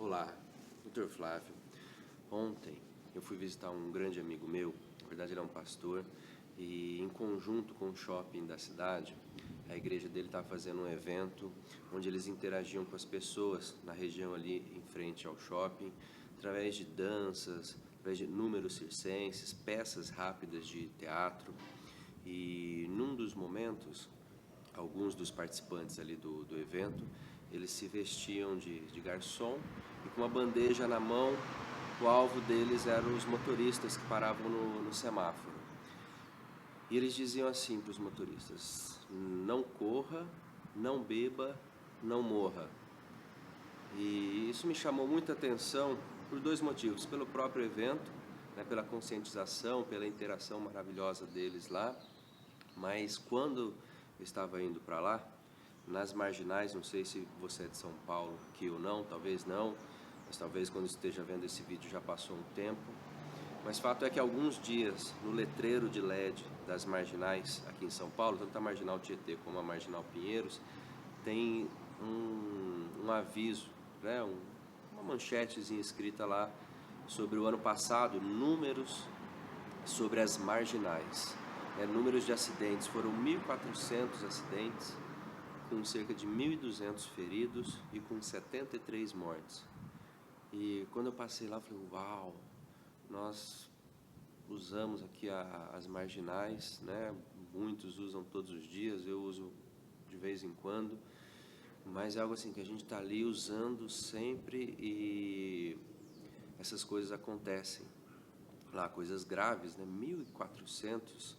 Olá, Dr. Flávio. Ontem eu fui visitar um grande amigo meu, na verdade ele é um pastor, e em conjunto com o shopping da cidade, a igreja dele estava fazendo um evento onde eles interagiam com as pessoas na região ali em frente ao shopping, através de danças, através de números circenses, peças rápidas de teatro. E num dos momentos, alguns dos participantes ali do evento, eles se vestiam de garçom e com uma bandeja na mão, o alvo deles eram os motoristas que paravam no semáforo. E eles diziam assim para os motoristas: não corra, não beba, não morra. E isso me chamou muita atenção por dois motivos: pelo próprio evento, né, pela conscientização, pela interação maravilhosa deles lá. Mas quando eu estava indo para lá, nas marginais, não sei se você é de São Paulo aqui ou não, talvez não, mas talvez quando esteja vendo esse vídeo já passou um tempo. Mas fato é que alguns dias, no letreiro de LED das marginais aqui em São Paulo, tanto a Marginal Tietê como a Marginal Pinheiros, tem um aviso, né, uma manchetezinha escrita lá sobre o ano passado, números sobre as marginais. Números de acidentes, foram 1.400 acidentes, com cerca de 1.200 feridos e com 73 mortes. E quando eu passei lá, eu falei: uau, nós usamos aqui as marginais, né? Muitos usam todos os dias, eu uso de vez em quando, mas é algo assim que a gente está ali usando sempre e essas coisas acontecem lá, coisas graves, né? 1.400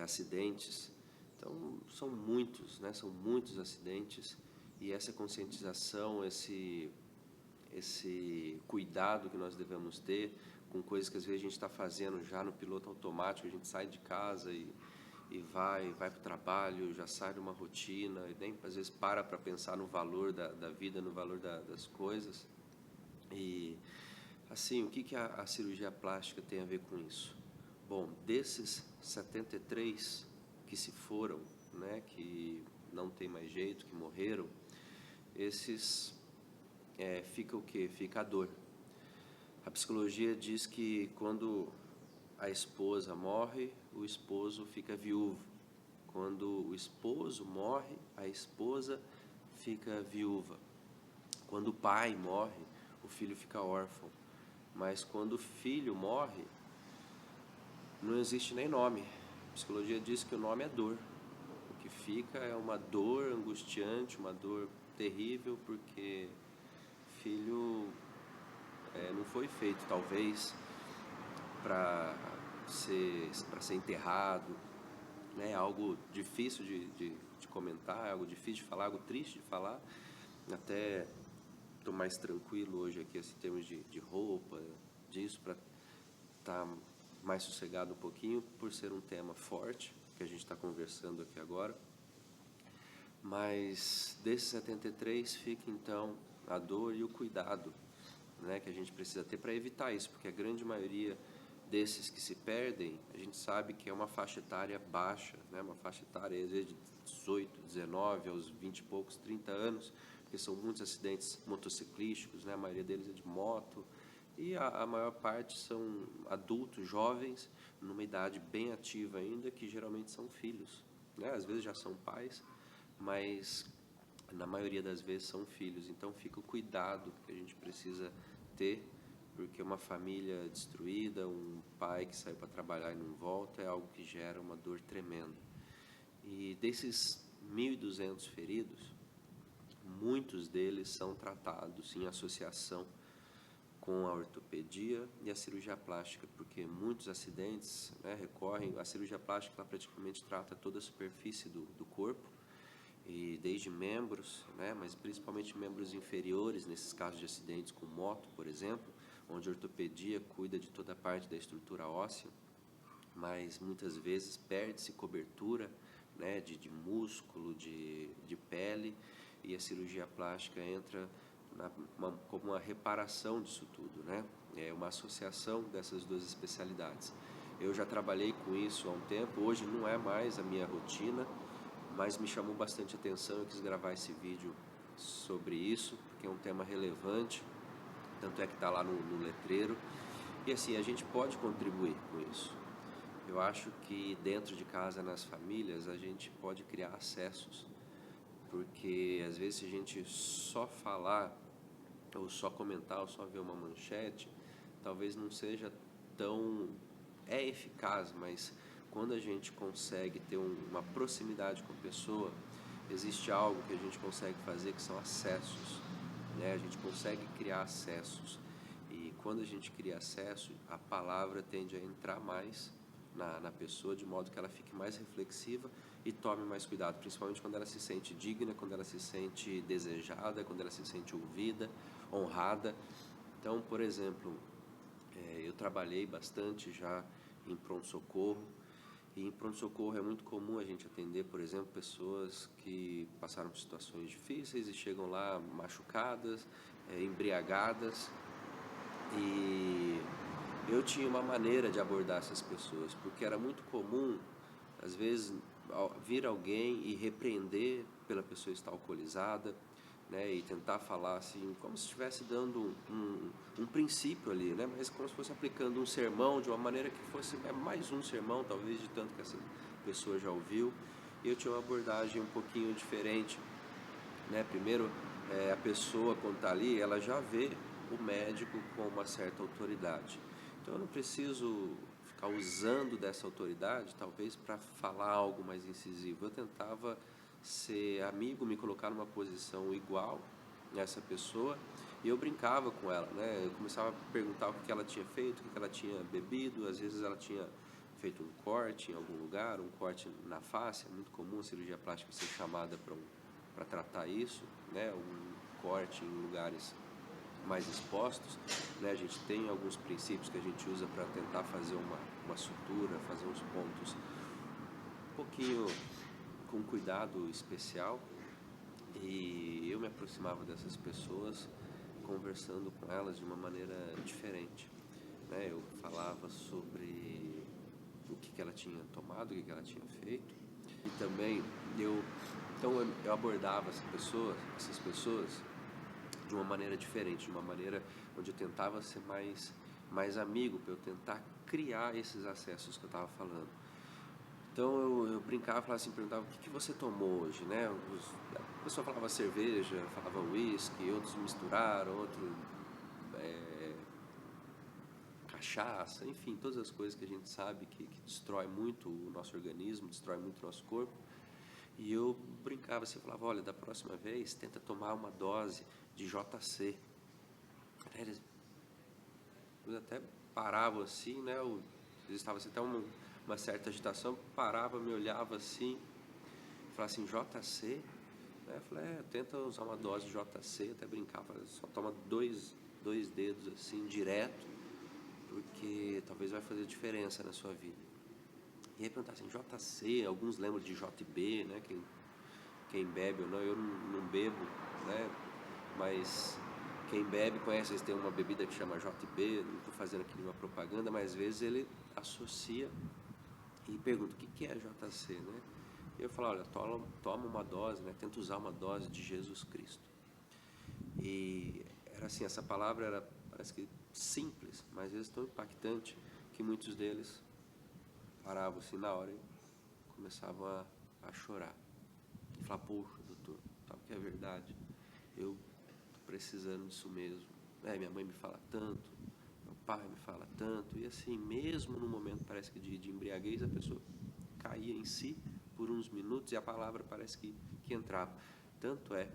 acidentes. Então são muitos, né? São muitos acidentes, e essa conscientização, esse cuidado que nós devemos ter com coisas que às vezes a gente está fazendo já no piloto automático. A gente sai de casa e vai para o trabalho, já sai de uma rotina e nem às vezes para pensar no valor da vida, no valor das coisas. E assim, o que a cirurgia plástica tem a ver com isso? Bom, desses 73 que se foram, né, que não tem mais jeito, que morreram, esses fica o quê? Fica a dor. A psicologia diz que quando a esposa morre, o esposo fica viúvo. Quando o esposo morre, a esposa fica viúva. Quando o pai morre, o filho fica órfão. Mas quando o filho morre, não existe nem nome. A psicologia diz que o nome é dor. O que fica é uma dor angustiante, uma dor terrível, porque filho não foi feito, talvez, para ser enterrado, né? Algo difícil de comentar, algo difícil de falar, algo triste de falar. Até estou mais tranquilo hoje aqui, assim, em termos de roupa, disso, para estar mais sossegado um pouquinho, por ser um tema forte que a gente está conversando aqui agora. Mas desses 73 fica então a dor e o cuidado, né, que a gente precisa ter para evitar isso, porque a grande maioria desses que se perdem, a gente sabe que é uma faixa etária baixa, né, uma faixa etária às vezes de 18, 19 aos 20 e poucos, 30 anos, porque são muitos acidentes motociclísticos, né, a maioria deles é de moto, e a maior parte são adultos, jovens, numa idade bem ativa ainda, que geralmente são filhos, né, às vezes já são pais, mas na maioria das vezes são filhos. Então fica o cuidado que a gente precisa ter, porque uma família destruída, um pai que sai para trabalhar e não volta, é algo que gera uma dor tremenda. E desses 1.200 feridos, muitos deles são tratados em associação com a ortopedia e a cirurgia plástica, porque muitos acidentes, né, recorrem. A cirurgia plástica, ela praticamente trata toda a superfície do corpo, e desde membros, né, mas principalmente membros inferiores, nesses casos de acidentes com moto, por exemplo, onde a ortopedia cuida de toda a parte da estrutura óssea, mas muitas vezes perde-se cobertura, né, de músculo, de pele, e a cirurgia plástica entra como uma reparação disso tudo, né? É uma associação dessas duas especialidades. Eu já trabalhei com isso há um tempo, hoje não é mais a minha rotina, mas me chamou bastante atenção. Eu quis gravar esse vídeo sobre isso, porque é um tema relevante tanto é que está lá no letreiro. E assim, a gente pode contribuir com isso. Eu acho que dentro de casa, nas famílias, a gente pode criar acessos, porque às vezes se a gente só falar, ou só comentar, ou só ver uma manchete, talvez não seja tão eficaz, mas quando a gente consegue ter uma proximidade com a pessoa, existe algo que a gente consegue fazer que são acessos, né? A gente consegue criar acessos, e quando a gente cria acesso, a palavra tende a entrar mais na pessoa, de modo que ela fique mais reflexiva e tome mais cuidado, principalmente quando ela se sente digna, quando ela se sente desejada, quando ela se sente ouvida, honrada. Então, por exemplo, eu trabalhei bastante já em pronto-socorro, e em pronto-socorro é muito comum a gente atender, por exemplo, pessoas que passaram por situações difíceis e chegam lá machucadas, embriagadas, e eu tinha uma maneira de abordar essas pessoas, porque era muito comum, às vezes, vir alguém e repreender pela pessoa estar alcoolizada, né, e tentar falar assim, como se estivesse dando um princípio ali, né, mas como se fosse aplicando um sermão de uma maneira que fosse mais um sermão, talvez, de tanto que essa pessoa já ouviu. E eu tinha uma abordagem um pouquinho diferente, né? Primeiro, a pessoa, quando está ali, ela já vê o médico com uma certa autoridade. Então eu não preciso ficar usando dessa autoridade, talvez, para falar algo mais incisivo. Eu tentava ser amigo, me colocar numa posição igual nessa pessoa, e eu brincava com ela, né? Eu começava a perguntar o que ela tinha feito, o que ela tinha bebido. Às vezes ela tinha feito um corte em algum lugar, um corte na face. É muito comum a cirurgia plástica ser chamada para tratar isso, né? Um corte em lugares mais expostos, né? A gente tem alguns princípios que a gente usa para tentar fazer uma sutura, fazer uns pontos um pouquinho com cuidado especial, e eu me aproximava dessas pessoas conversando com elas de uma maneira diferente, né? Eu falava sobre o que ela tinha tomado, o que ela tinha feito, e também eu abordava essas pessoas de uma maneira diferente, de uma maneira onde eu tentava ser mais amigo, para eu tentar criar esses acessos que eu estava falando. Então eu brincava, falava assim, perguntava o que você tomou hoje, né? A pessoa falava cerveja, falava uísque, outros misturaram, outro cachaça, enfim, todas as coisas que a gente sabe que destrói muito o nosso organismo, destrói muito o nosso corpo. E eu brincava assim, falava, olha, da próxima vez tenta tomar uma dose de JC. Eles até paravam assim, né? Eles estavam assim, até uma certa agitação, parava, me olhava assim, falava assim, JC? Eu falei, tenta usar uma dose de JC, até brincava, só toma dois dedos assim, direto, porque talvez vai fazer diferença na sua vida. E aí perguntar assim, JC, alguns lembram de JB, né? Quem bebe ou não, eu não bebo, né? Mas quem bebe conhece, eles têm uma bebida que chama JB, não estou fazendo aqui nenhuma propaganda, mas às vezes ele associa e pergunta, o que é JC, né? E eu falo, olha, toma uma dose, né? Tenta usar uma dose de Jesus Cristo. E era assim, essa palavra parece que simples, mas às vezes tão impactante, que muitos deles paravam assim na hora e começavam a chorar. E falavam, poxa, doutor, sabe que é verdade? Eu tô precisando disso mesmo. Minha mãe me fala tanto, meu pai me fala tanto, e assim, mesmo no momento parece que de embriaguez, a pessoa caía em si por uns minutos e a palavra parece que entrava. Tanto é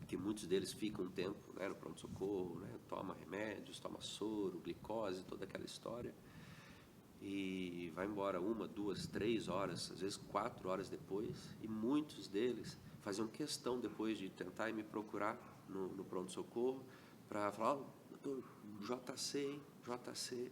que muitos deles ficam um tempo, né, no pronto-socorro, né, toma remédios, toma soro, glicose, toda aquela história, e vai embora 1, 2, 3 horas, às vezes 4 horas depois, e muitos deles faziam questão depois de tentar ir me procurar no pronto-socorro para falar, doutor, JC, hein? JC,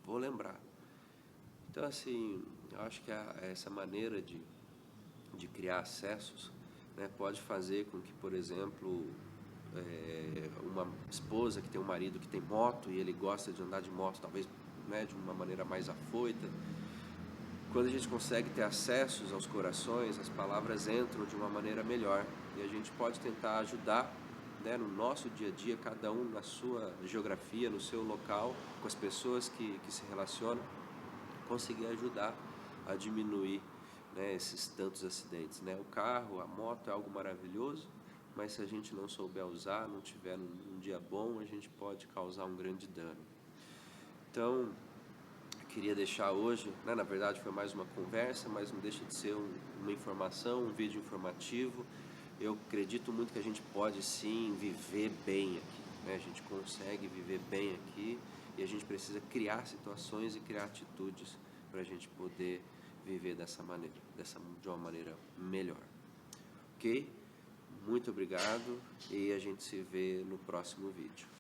vou lembrar. Então, assim, eu acho que essa maneira de criar acessos, né, pode fazer com que, por exemplo, uma esposa que tem um marido que tem moto e ele gosta de andar de moto, talvez, né, de uma maneira mais afoita, quando a gente consegue ter acessos aos corações, as palavras entram de uma maneira melhor, e a gente pode tentar ajudar né, no nosso dia a dia, cada um na sua geografia, no seu local, com as pessoas que se relacionam, conseguir ajudar a diminuir, né, esses tantos acidentes, né? O carro, a moto é algo maravilhoso, mas se a gente não souber usar, não tiver um dia bom, a gente pode causar um grande dano. Então, eu queria deixar hoje, né, na verdade foi mais uma conversa, mas não deixa de ser uma informação, um vídeo informativo. Eu acredito muito que a gente pode sim viver bem aqui, né? A gente consegue viver bem aqui e a gente precisa criar situações e criar atitudes para a gente poder viver dessa maneira, de uma maneira melhor. Ok? Muito obrigado e a gente se vê no próximo vídeo.